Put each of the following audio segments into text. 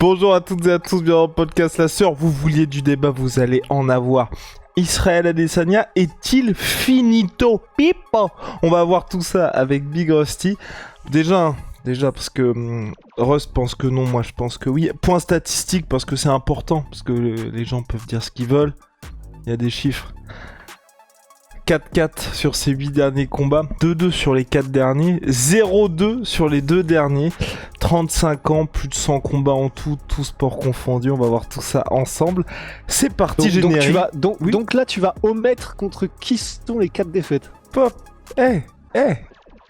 Bonjour à toutes et à tous, bienvenue dans le podcast La Sœur. Vous vouliez du débat, vous allez en avoir. Israël Adesanya est-il finito pipo? On va voir tout ça avec Big Rusty. Déjà parce que Russ pense que non, moi je pense que oui. Point statistique parce que c'est important, parce que les gens peuvent dire ce qu'ils veulent. Il y a des chiffres. 4-4 sur ces 8 derniers combats, 2-2 sur les 4 derniers, 0-2 sur les 2 derniers, 35 ans, plus de 100 combats en tout, tout sport confondu, on va voir tout ça ensemble. C'est parti, générique. Donc là, tu vas omettre contre qui sont les 4 défaites. Pop,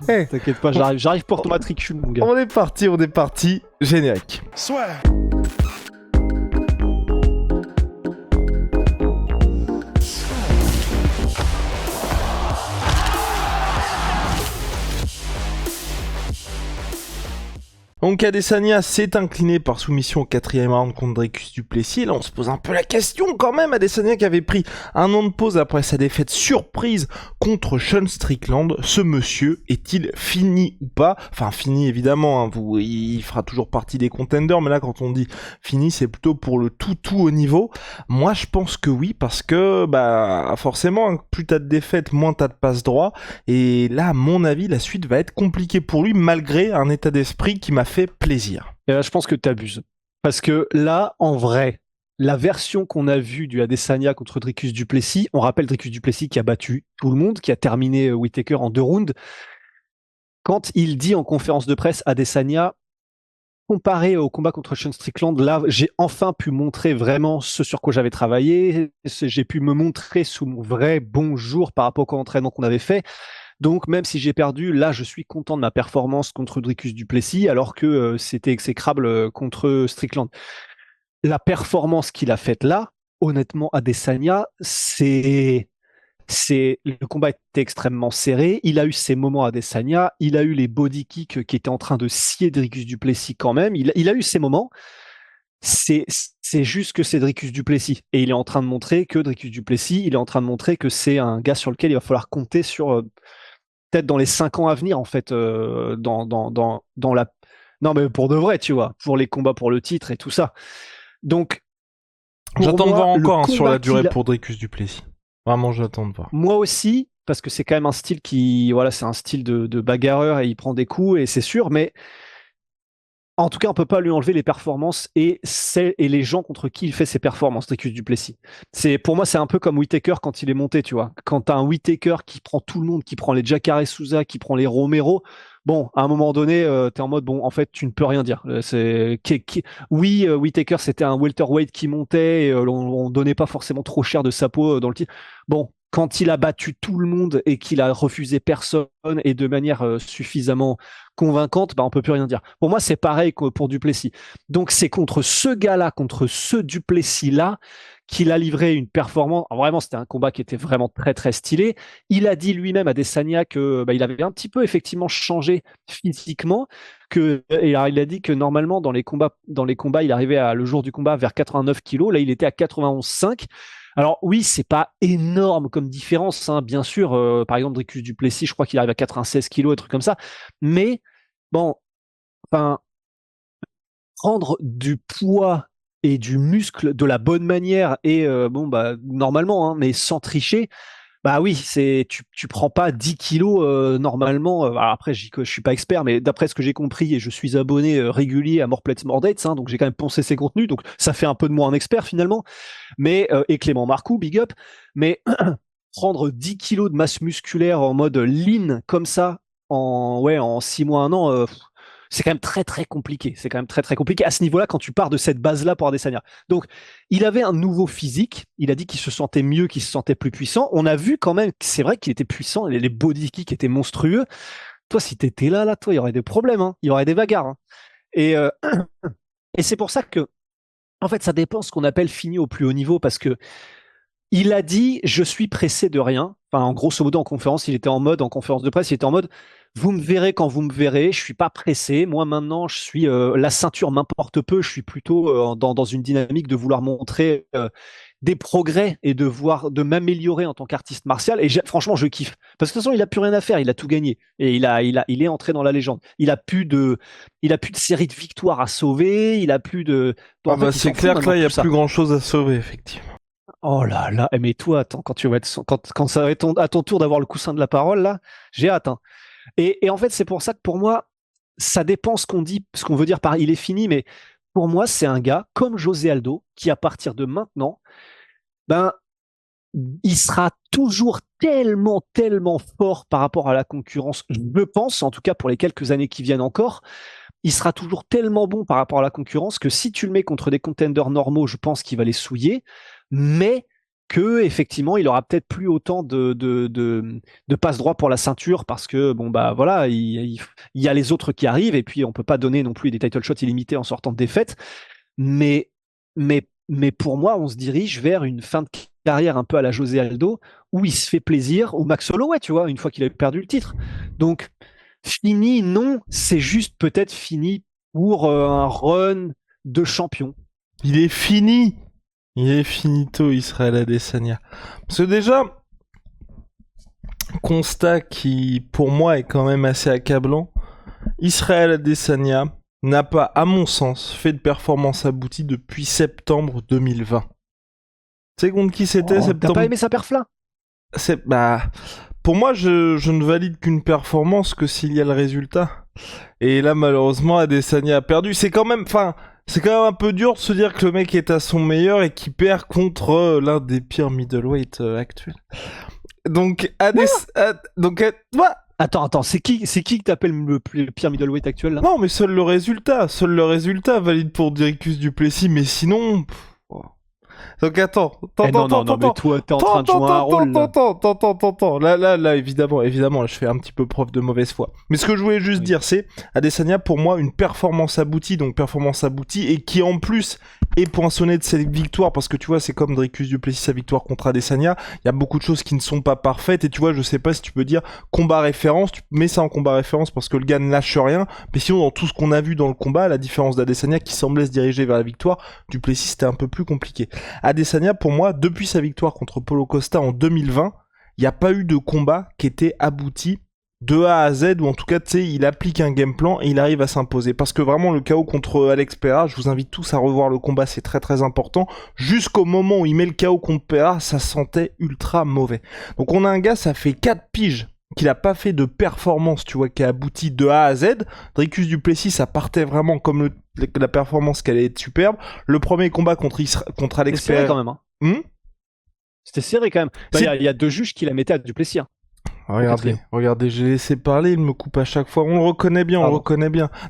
T'inquiète pas, j'arrive pour ton matricule, mon gars. On est parti, générique. Soit. Donc Adesanya s'est incliné par soumission au 4e round contre Dricus du Plessis. Là on se pose un peu la question quand même. Adesanya qui avait pris un an de pause après sa défaite surprise contre Sean Strickland. Ce monsieur est-il fini ou pas? Enfin fini évidemment, hein. Il fera toujours partie des contenders, mais là quand on dit fini c'est plutôt pour le tout haut niveau. Moi je pense que oui, parce que forcément plus t'as de défaites, moins t'as de passe droit. Et là à mon avis la suite va être compliquée pour lui malgré un état d'esprit qui m'a fait plaisir. Et là, je pense que t'abuses. Parce que là, en vrai, la version qu'on a vue du Adesanya contre Dricus du Plessis, on rappelle Dricus du Plessis qui a battu tout le monde, qui a terminé Whittaker en 2 rounds. Quand il dit en conférence de presse Adesanya, comparé au combat contre Sean Strickland, là, j'ai enfin pu montrer vraiment ce sur quoi j'avais travaillé. J'ai pu me montrer sous mon vrai bon jour par rapport au entraînement qu'on avait fait. Donc, même si j'ai perdu, là, je suis content de ma performance contre Dricus du Plessis, alors que c'était exécrable contre Strickland. La performance qu'il a faite là, honnêtement, Adesanya, le combat était extrêmement serré. Il a eu ses moments Adesanya, il a eu les body kicks qui étaient en train de scier Dricus du Plessis quand même. Il a eu ses moments. C'est juste que c'est Dricus du Plessis. Et il est en train de montrer que Dricus du Plessis, il est en train de montrer que c'est un gars sur lequel il va falloir compter sur peut-être dans les 5 ans à venir, en fait, dans la... Non, mais pour de vrai, tu vois, pour les combats pour le titre et tout ça. Donc, j'attends de voir encore sur la durée pour Dricus du Plessis. Vraiment, j'attends de voir. Moi aussi, parce que c'est quand même un style qui... Voilà, c'est un style de bagarreur et il prend des coups, et c'est sûr, mais... En tout cas, on peut pas lui enlever les performances et les gens contre qui il fait ses performances, Dricus du Plessis. Pour moi, c'est un peu comme Whittaker quand il est monté, tu vois. Quand t'as un Whittaker qui prend tout le monde, qui prend les Jacare Souza, qui prend les Romero, bon, à un moment donné, t'es en mode, bon, en fait, tu ne peux rien dire. Oui, Whittaker, c'était un welterweight qui montait, et on donnait pas forcément trop cher de sa peau dans le titre. Bon, quand il a battu tout le monde et qu'il a refusé personne et de manière suffisamment convaincante, on peut plus rien dire. Pour moi, c'est pareil que pour Duplessis. Donc, c'est contre ce gars-là, contre ce Duplessis-là, qu'il a livré une performance. Alors, vraiment, c'était un combat qui était vraiment très, très stylé. Il a dit lui-même à Adesanya que il avait un petit peu effectivement changé physiquement. Et alors, il a dit que normalement, dans les combats, il arrivait le jour du combat vers 89 kilos. Là, il était à 91,5. Alors oui, c'est pas énorme comme différence, hein, bien sûr. Par exemple, Dricus du Plessis, je crois qu'il arrive à 96 kilos, un truc comme ça. Mais bon, enfin, prendre du poids et du muscle de la bonne manière et normalement, hein, mais sans tricher. Bah oui, tu prends pas 10 kilos normalement. Alors après, je suis pas expert, mais d'après ce que j'ai compris, et je suis abonné régulier à More Plates More Dates, hein, donc j'ai quand même poncé ses contenus, donc ça fait un peu de moi un expert finalement. Mais et Clément Marcoux, big up. Mais prendre 10 kilos de masse musculaire en mode lean comme ça en 6 mois, 1 an, c'est quand même très très compliqué. C'est quand même très très compliqué à ce niveau-là quand tu pars de cette base-là pour Adesanya. Donc, il avait un nouveau physique. Il a dit qu'il se sentait mieux, qu'il se sentait plus puissant. On a vu quand même que c'est vrai qu'il était puissant. Les body kicks étaient monstrueux. Toi, si t'étais là, toi, il y aurait des problèmes. Hein. Il y aurait des bagarres. Hein. Et, et c'est pour ça que, en fait, ça dépend ce qu'on appelle fini au plus haut niveau parce que Il a dit, je suis pressé de rien. Enfin, en grosso modo, en conférence, en conférence de presse, il était en mode, vous me verrez quand vous me verrez. Je suis pas pressé. Moi, maintenant, la ceinture m'importe peu. Je suis plutôt dans une dynamique de vouloir montrer des progrès et de m'améliorer en tant qu'artiste martial. Et franchement, je kiffe. Parce que de toute façon, il a plus rien à faire. Il a tout gagné. Et il est entré dans la légende. Il a plus de série de victoires à sauver. Il a plus de, Ah en fait, bah il c'est s'en fout clair que maintenant là, il de y a tout ça. plus grand-chose à sauver, effectivement. Oh là là, mais toi, attends, quand ça va être à ton tour d'avoir le coussin de la parole, là, j'ai hâte, hein. Et en fait, c'est pour ça que pour moi, ça dépend ce qu'on dit, ce qu'on veut dire par il est fini, mais pour moi, c'est un gars comme José Aldo qui, à partir de maintenant, ben, il sera toujours tellement, tellement fort par rapport à la concurrence. Je pense, en tout cas pour les quelques années qui viennent encore, il sera toujours tellement bon par rapport à la concurrence que si tu le mets contre des contenders normaux, je pense qu'il va les souiller, mais que effectivement, il aura peut-être plus autant de passe droit pour la ceinture parce que bon bah voilà, il y a les autres qui arrivent et puis on peut pas donner non plus des title shots illimités en sortant de défaite. Mais mais pour moi, on se dirige vers une fin de carrière un peu à la José Aldo où il se fait plaisir, ou Max Holloway, tu vois, une fois qu'il a perdu le titre. Donc fini, non, c'est juste peut-être fini pour un run de champion. Il est fini. Il est finito, Israël Adesanya. Parce que déjà, constat qui, pour moi, est quand même assez accablant. Israël Adesanya n'a pas, à mon sens, fait de performance aboutie depuis septembre 2020. Tu sais contre qui c'était, Oh, t'as septembre? pas aimé sa perf là? Bah, pour moi, je ne valide qu'une performance que s'il y a le résultat. Et là, malheureusement, Adesanya a perdu. C'est quand même, c'est quand même un peu dur de se dire que le mec est à son meilleur et qu'il perd contre l'un des pires middleweight actuels. Donc, ouais. Attends, c'est qui que t'appelles le pire middleweight actuel là? Non, mais seul le résultat valide pour Dricus Duplessis, mais sinon, oh. Donc attends, Non, mais toi, t'es en train de jouer un rôle là. attends. Là, évidemment, là, je fais un petit peu preuve de mauvaise foi. Mais ce que je voulais juste dire, c'est Adesanya, pour moi, une performance aboutie, et qui en plus est poinçonnée de cette victoire, parce que tu vois, c'est comme Dricus Duplessis, sa victoire contre Adesanya, il y a beaucoup de choses qui ne sont pas parfaites, et tu vois, je sais pas si tu peux dire combat référence, tu mets ça en combat référence parce que le gars ne lâche rien, mais sinon, dans tout ce qu'on a vu dans le combat, à la différence d'Adesanya qui semblait se diriger vers la victoire, Duplessis, c'était un peu plus compliqué. Adesanya, pour moi, depuis sa victoire contre Paulo Costa en 2020, il n'y a pas eu de combat qui était abouti de A à Z, ou en tout cas, tu sais, il applique un game plan et il arrive à s'imposer. Parce que vraiment, le KO contre Alex Pereira, je vous invite tous à revoir le combat, c'est très très important. Jusqu'au moment où il met le KO contre Pereira, ça sentait ultra mauvais. Donc on a un gars, ça fait 4 piges qu'il a pas fait de performance, tu vois, qui a abouti de A à Z. Dricus Duplessis, ça partait vraiment comme la performance qu'elle est superbe. Le premier combat contre Alex C'était serré Pereira. quand même, hein. C'était serré quand même. Bah, il y a deux juges qui la mettaient à Duplessis, hein. Regardez, j'ai laissé parler, il me coupe à chaque fois. On le reconnaît bien,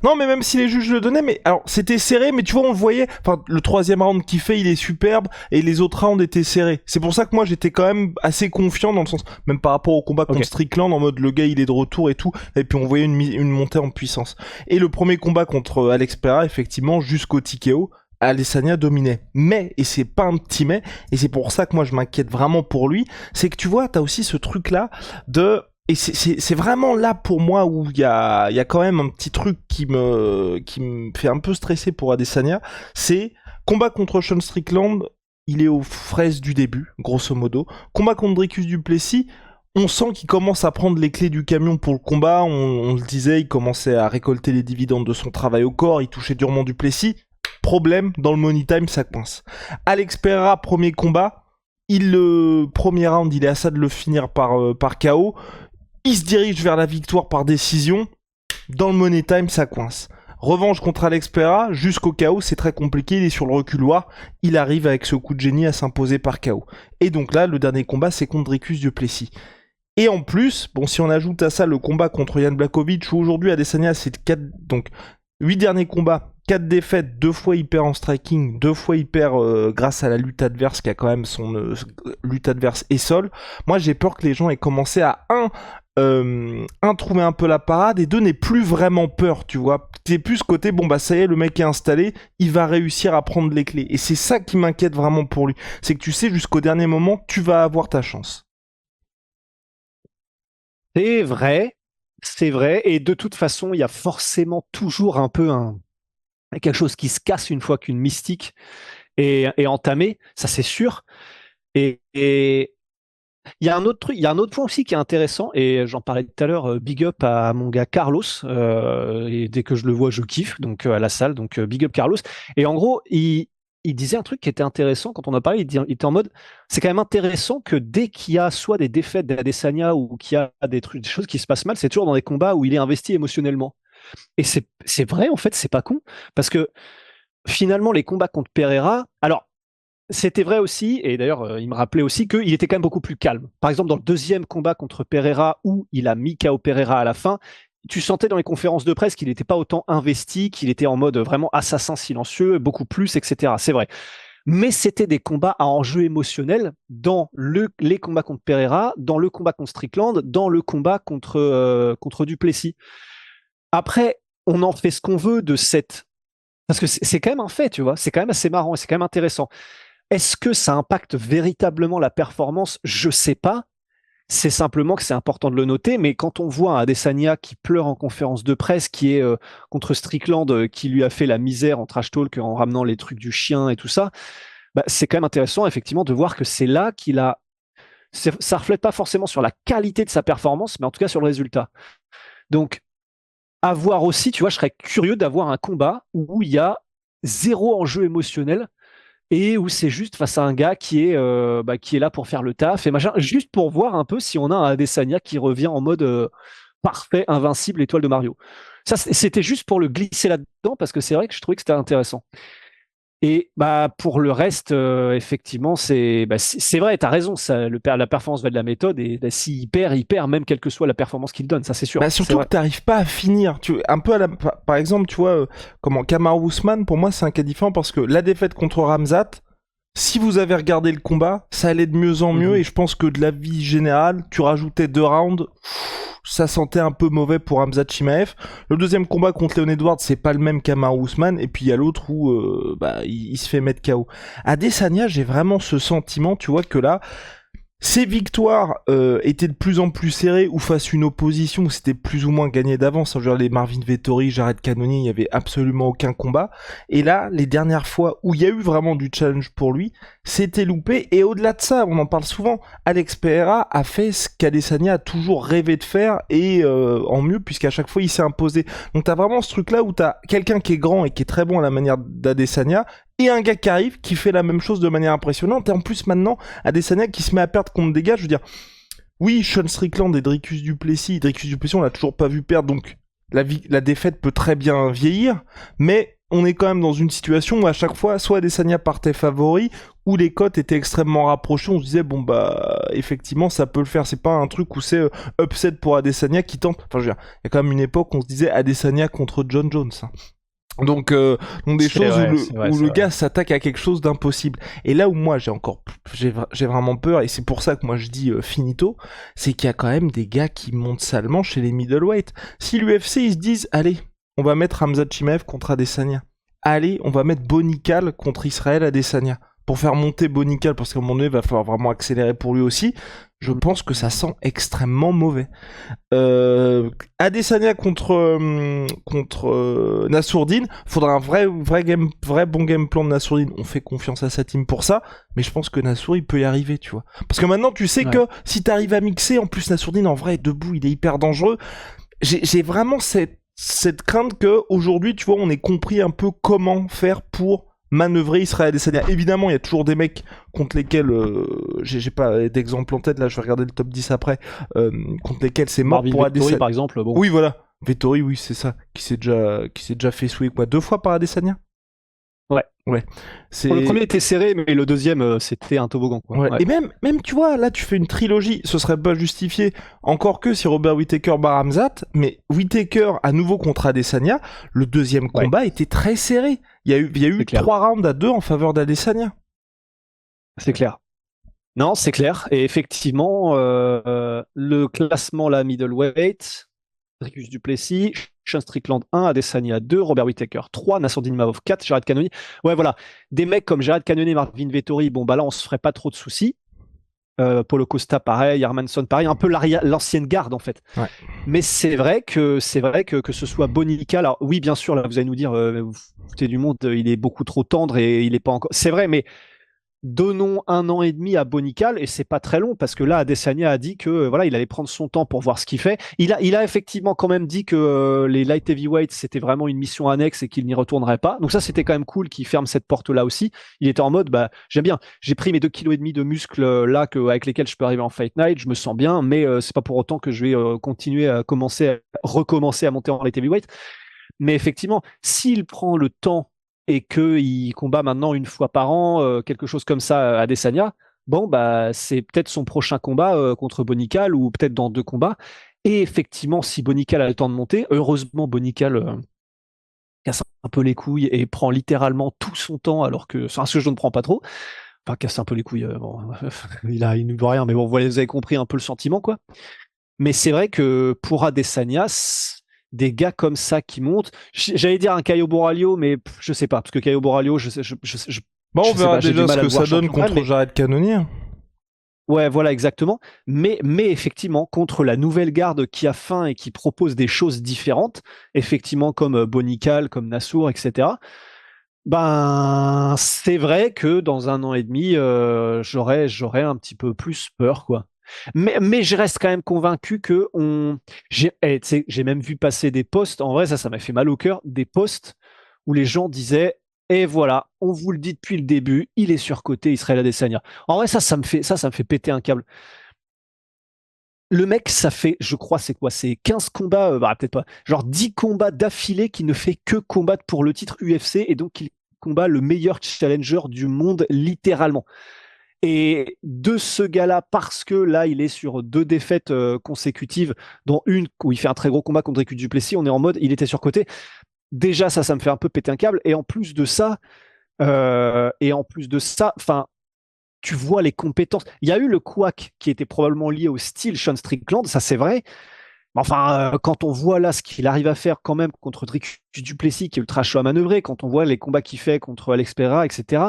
Non, mais même si les juges le donnaient, mais alors c'était serré, mais tu vois, on le voyait. Enfin, le troisième round qu'il fait, il est superbe, et les autres rounds étaient serrés. C'est pour ça que moi, j'étais quand même assez confiant dans le sens, même par rapport au combat contre Strickland, en mode le gars, il est de retour et tout, et puis on voyait une montée en puissance. Et le premier combat contre Alex Pereira, effectivement, jusqu'au TKO, Adesanya dominait. Mais, et c'est pas un petit mais, et c'est pour ça que moi je m'inquiète vraiment pour lui, c'est que tu vois, t'as aussi ce truc-là de... Et c'est vraiment là pour moi où il y a quand même un petit truc qui me fait un peu stresser pour Adesanya, c'est combat contre Sean Strickland, il est aux fraises du début, grosso modo. Combat contre Dricus Duplessis, on sent qu'il commence à prendre les clés du camion pour le combat, on le disait, il commençait à récolter les dividendes de son travail au corps, il touchait durement Duplessis. Problème, dans le money time, ça coince. Alex Pereira, premier combat, le premier round, il est à ça de le finir par KO. Il se dirige vers la victoire par décision. Dans le money time, ça coince. Revanche contre Alex Pereira, jusqu'au KO, c'est très compliqué, il est sur le reculoir. Il arrive avec ce coup de génie à s'imposer par KO. Et donc là, le dernier combat, c'est contre Dricus Duplessis. Et en plus, bon, si on ajoute à ça le combat contre Jan Blachowicz, où aujourd'hui Adesanya, c'est 8 derniers combats, 4 défaites, 2 fois il perd en striking, 2 fois il perd grâce à la lutte adverse qui a quand même son lutte adverse et sol. Moi j'ai peur que les gens aient commencé à un, trouver un peu la parade, et deux, n'aie plus vraiment peur, tu vois. T'es plus ce côté, bon bah ça y est, le mec est installé, il va réussir à prendre les clés. Et c'est ça qui m'inquiète vraiment pour lui. C'est que tu sais, jusqu'au dernier moment, tu vas avoir ta chance. C'est vrai, c'est vrai. Et de toute façon, il y a forcément toujours un peu quelque chose qui se casse une fois qu'une mystique est entamée, ça c'est sûr. Et il y a un autre truc, il y a un autre point aussi qui est intéressant, et j'en parlais tout à l'heure, big up à mon gars Carlos, et dès que je le vois, je kiffe, donc à la salle, donc big up Carlos. Et en gros, il disait un truc qui était intéressant quand on a parlé, il était en mode, c'est quand même intéressant que dès qu'il y a soit des défaites d'Adesanya ou qu'il y a des choses qui se passent mal, c'est toujours dans des combats où il est investi émotionnellement. Et c'est vrai, en fait, c'est pas con, parce que finalement, les combats contre Pereira, alors, c'était vrai aussi, et d'ailleurs, il me rappelait aussi qu'il était quand même beaucoup plus calme. Par exemple, dans le deuxième combat contre Pereira, où il a mis KO Pereira à la fin, tu sentais dans les conférences de presse qu'il n'était pas autant investi, qu'il était en mode vraiment assassin silencieux, beaucoup plus, etc. C'est vrai. Mais c'était des combats à enjeu émotionnel dans les combats contre Pereira, dans le combat contre Strickland, dans le combat contre Duplessis. Après, on en fait ce qu'on veut de cette... Parce que c'est quand même un fait, tu vois, c'est quand même assez marrant et c'est quand même intéressant. Est-ce que ça impacte véritablement la performance? Je sais pas. C'est simplement que c'est important de le noter, mais quand on voit un Adesanya qui pleure en conférence de presse, qui est contre Strickland, qui lui a fait la misère en trash talk en ramenant les trucs du chien et tout ça, bah, c'est quand même intéressant effectivement de voir que c'est là qu'il a... Ça reflète pas forcément sur la qualité de sa performance, mais en tout cas sur le résultat. Donc, à voir aussi, tu vois, je serais curieux d'avoir un combat où il y a zéro enjeu émotionnel et où c'est juste face à un gars qui est là pour faire le taf et machin, juste pour voir un peu si on a un Adesanya qui revient en mode parfait, invincible, étoile de Mario. Ça, c'était juste pour le glisser là-dedans parce que c'est vrai que je trouvais que c'était intéressant. Et bah pour le reste, effectivement, c'est vrai, t'as raison, la performance va de la méthode et bah, s'il perd, il perd même quelle que soit la performance qu'il donne, ça c'est sûr. Bah C'est surtout vrai. que t'arrives pas à finir. Un peu par exemple, tu vois, comment Kamaru Usman, pour moi, c'est un cas différent parce que la défaite contre Ramzat, si vous avez regardé le combat, ça allait de mieux en mieux, Mhm. et je pense que de la vie générale, tu rajoutais 2 rounds, ça sentait un peu mauvais pour Hamza Chimaev. Le deuxième combat contre Leon Edwards, c'est pas le même qu'Amaru Usman, et puis il y a l'autre où bah, il se fait mettre KO. Adesanya, j'ai vraiment ce sentiment, tu vois, que là, ces victoires étaient de plus en plus serrées, ou face à une opposition où c'était plus ou moins gagné d'avance. Genre les Marvin Vettori, Jared Cannonier, il y avait absolument aucun combat. Et là, les dernières fois où il y a eu vraiment du challenge pour lui, c'était loupé. Et au-delà de ça, on en parle souvent, Alex Pereira a fait ce qu'Adesanya a toujours rêvé de faire, et en mieux, puisqu'à chaque fois il s'est imposé. Donc t'as vraiment ce truc-là où t'as quelqu'un qui est grand et qui est très bon à la manière d'Adesanya, et un gars qui arrive, qui fait la même chose de manière impressionnante. Et en plus maintenant, Adesanya qui se met à perdre contre des gars, je veux dire, oui, Sean Strickland et Dricus Duplessis, on l'a toujours pas vu perdre, donc la défaite peut très bien vieillir, mais on est quand même dans une situation où à chaque fois, soit Adesanya partait favori, ou les cotes étaient extrêmement rapprochées, on se disait, bon bah, effectivement, ça peut le faire, c'est pas un truc où c'est upset pour Adesanya qui tente, enfin je veux dire, il y a quand même une époque où on se disait Adesanya contre John Jones, hein. Donc des choses où le gars s'attaque à quelque chose d'impossible. Et là où moi j'ai vraiment peur, et c'est pour ça que moi je dis finito, c'est qu'il y a quand même des gars qui montent salement chez les middleweight. Si l'UFC ils se disent allez, on va mettre Hamza Chimaev contre Adesanya. Allez, on va mettre Bonical contre Israël Adesanya. Pour faire monter Bonical, parce qu'à un moment donné, il va falloir vraiment accélérer pour lui aussi. Je pense que ça sent extrêmement mauvais. Adesanya contre Nassourdine, faudra un vrai bon game plan de Nassourdine. On fait confiance à sa team pour ça, mais je pense que Nassour il peut y arriver, tu vois. Parce que maintenant tu sais que si t'arrives à mixer, en plus Nassourdine en vrai debout, il est hyper dangereux. J'ai vraiment cette crainte que aujourd'hui, tu vois, on ait compris un peu comment faire pour manœuvrer Israël Adesanya. Évidemment, il y a toujours des mecs contre lesquels j'ai pas d'exemple en tête, là je vais regarder le top 10 après, contre lesquels c'est mort. Marvin pour Vettori, Adesanya par exemple, bon. Oui, voilà, Vettori, oui, c'est ça, qui s'est déjà fait souiller quoi, 2 fois par Adesanya. Ouais. Le premier était serré, mais le deuxième, c'était un toboggan, quoi. Ouais. Et même, tu vois, là, tu fais une trilogie, ce serait pas justifié, encore que si Robert Whittaker bat Ramzat, mais Whittaker à nouveau contre Adesanya, le deuxième combat était très serré. Il y a eu 3 rounds à 2 en faveur d'Adesanya. C'est clair. Non, c'est clair. Et effectivement, le classement, la middleweight, Dricus du Plessis, Sean Strickland 1, Adesanya 2, Robert Whittaker 3, Nassourdine Imavov 4, Jared Cannonier. Ouais, voilà. Des mecs comme Jared Cannonier, Marvin Vettori, bon, bah là, on se ferait pas trop de soucis. Paulo Costa, pareil, Hermansson, pareil, un peu l'ancienne garde, en fait. Ouais. Mais c'est vrai que ce soit Bonica, alors oui, bien sûr, là, vous allez nous dire, vous foutez du monde, il est beaucoup trop tendre et il est pas encore. C'est vrai, mais donnons 1 an et demi à Bonical et c'est pas très long parce que là Adesanya a dit que voilà il allait prendre son temps pour voir ce qu'il fait. Il a effectivement quand même dit que les light heavyweights c'était vraiment une mission annexe et qu'il n'y retournerait pas. Donc ça c'était quand même cool qu'il ferme cette porte là aussi. Il était en mode bah j'aime bien, j'ai pris mes 2,5 kg de muscles là avec lesquels je peux arriver en fight night, je me sens bien, mais c'est pas pour autant que je vais continuer à recommencer à monter en light heavyweight. Mais effectivement, s'il prend le temps et qu'il combat maintenant une fois par an, quelque chose comme ça à Adesanya, bon, bah, c'est peut-être son prochain combat contre Bonical ou peut-être dans 2 combats. Et effectivement, si Bonical a le temps de monter, heureusement, Bonical casse un peu les couilles et prend littéralement tout son temps, alors que c'est un ce que je ne prends pas trop. Enfin, casse un peu les couilles, bon, il ne doit rien, mais bon, vous avez compris un peu le sentiment, quoi. Mais c'est vrai que pour Adesanya, des gars comme ça qui montent, j'allais dire un Caio Borralho, mais je sais pas, parce que Caio Borralho, Bon, on je sais verra pas, j'ai du déjà mal ce à que le voir ça donne champion contre Jared Cannonier. Ouais, voilà, exactement. Mais effectivement, contre la nouvelle garde qui a faim et qui propose des choses différentes, effectivement, comme Bonical, comme Nassour, etc. Ben, c'est vrai que dans 1 an et demi, j'aurais un petit peu plus peur, quoi. Mais je reste quand même convaincu que tu sais, j'ai même vu passer des posts. En vrai, ça m'a fait mal au cœur. Des posts où les gens disaient, et voilà, on vous le dit depuis le début, il est surcoté, Israël Adesanya. En vrai, ça me fait péter un câble. Le mec, ça fait, je crois, c'est quoi? C'est 15 combats, bah, peut-être pas, genre 10 combats d'affilée qui ne fait que combattre pour le titre UFC et donc il combat le meilleur challenger du monde, littéralement. Et de ce gars-là, parce que là, il est sur 2 défaites consécutives, dont une où il fait un très gros combat contre Dricus du Plessis, on est en mode, il était surcoté. Déjà, ça me fait un peu péter un câble. Et en plus de ça, enfin, tu vois les compétences. Il y a eu le couac qui était probablement lié au style Sean Strickland, ça c'est vrai. Mais enfin, quand on voit là ce qu'il arrive à faire quand même contre Dricus du Plessis, qui est ultra chaud à manœuvrer, quand on voit les combats qu'il fait contre Alex Pereira, etc.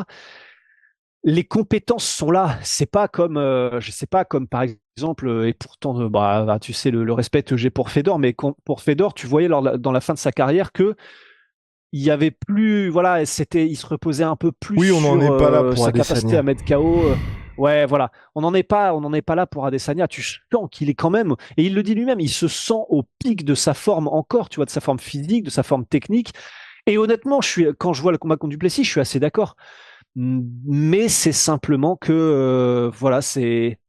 Les compétences sont là. C'est pas comme, je sais pas, comme par exemple, et pourtant, bah, tu sais le respect que j'ai pour Fedor, mais pour Fedor, tu voyais dans la fin de sa carrière que il y avait plus, voilà, il se reposait un peu plus Oui, on n'en sur est pas là pour sa capacité Adesanya. à mettre KO. Ouais, voilà, on n'en est pas là pour Adesanya. Tu sens qu'il est quand même, et il le dit lui-même, il se sent au pic de sa forme encore, tu vois, de sa forme physique, de sa forme technique. Et honnêtement, quand je vois le combat contre Duplessis, je suis assez d'accord. Mais c'est simplement que, voilà, c'est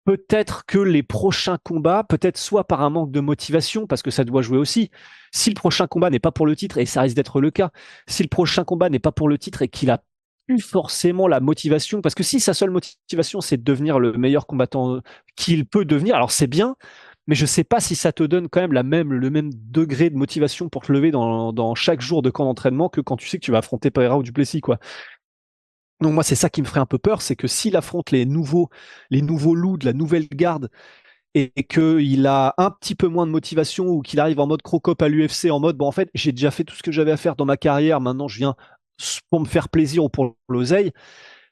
peut-être que les prochains combats, peut-être soit par un manque de motivation, parce que ça doit jouer aussi. Si le prochain combat n'est pas pour le titre, et ça risque d'être le cas, si le prochain combat n'est pas pour le titre et qu'il a plus forcément la motivation, parce que si sa seule motivation c'est de devenir le meilleur combattant qu'il peut devenir, alors c'est bien, mais je sais pas si ça te donne quand même le même degré de motivation pour te lever dans chaque jour de camp d'entraînement que quand tu sais que tu vas affronter Pereira ou Duplessis, quoi. Donc moi, c'est ça qui me ferait un peu peur, c'est que s'il affronte les nouveaux loups de la nouvelle garde et qu'il a un petit peu moins de motivation ou qu'il arrive en mode crocop à l'UFC, en mode, bon, en fait, j'ai déjà fait tout ce que j'avais à faire dans ma carrière, maintenant je viens pour me faire plaisir ou pour l'oseille,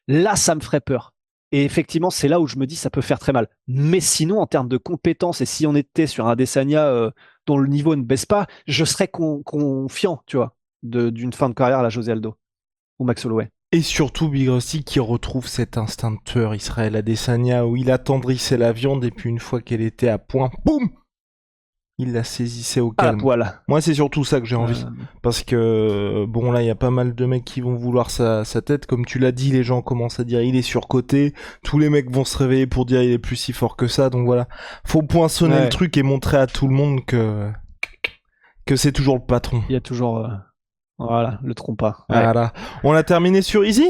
là, ça me ferait peur. Et effectivement, c'est là où je me dis ça peut faire très mal. Mais sinon, en termes de compétences, et si on était sur un Adesanya dont le niveau ne baisse pas, je serais confiant, tu vois, d'une fin de carrière à la José Aldo ou Max Holloway. Et surtout Big Rusty qui retrouve cet instinct de tueur Israël Adesanya où il attendrissait la viande et puis une fois qu'elle était à point, boum, il la saisissait au À la calme. poêle. Moi c'est surtout ça que j'ai envie. Parce que bon là il y a pas mal de mecs qui vont vouloir sa tête. Comme tu l'as dit, les gens commencent à dire il est surcoté. Tous les mecs vont se réveiller pour dire il est plus si fort que ça. Donc voilà, faut poinçonner le truc et montrer à tout le monde que c'est toujours le patron. Il y a toujours... Voilà, le trompe-pas. Ouais. Voilà. On a terminé sur Easy ?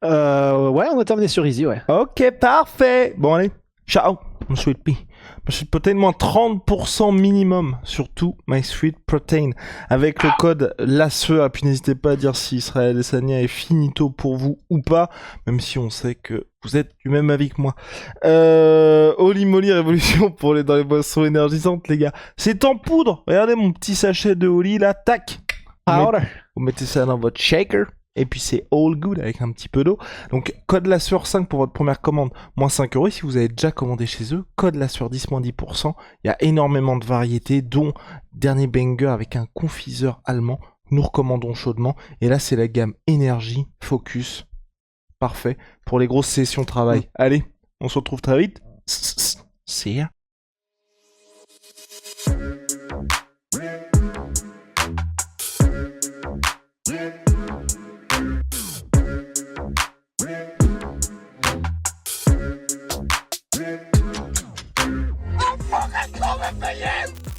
Ouais, on a terminé sur Easy, ouais. Ok, parfait. Bon allez, ciao. mon Sweet Pea. Mon Sweet Protein, moins 30% minimum sur tout My Sweet Protein. Avec le code LASSEUR. Et puis n'hésitez pas à dire si Israël Adesanya est finito pour vous ou pas. Même si on sait que vous êtes du même avis que moi. Holy Moly Révolution dans les boissons énergisantes, les gars. C'est en poudre. Regardez mon petit sachet de Holy là. Tac. Vous mettez ça dans votre shaker. Et puis c'est all good avec un petit peu d'eau. Donc code la sueur 5 pour votre première commande, moins 5 euros. Si vous avez déjà commandé chez eux, code la sueur 10, moins 10%. Il y a énormément de variétés, dont dernier banger avec un confiseur allemand. Nous recommandons chaudement. Et là c'est la gamme énergie, focus. Parfait pour les grosses sessions travail. Allez, on se retrouve très vite. See ya. I'm fucking coming for you!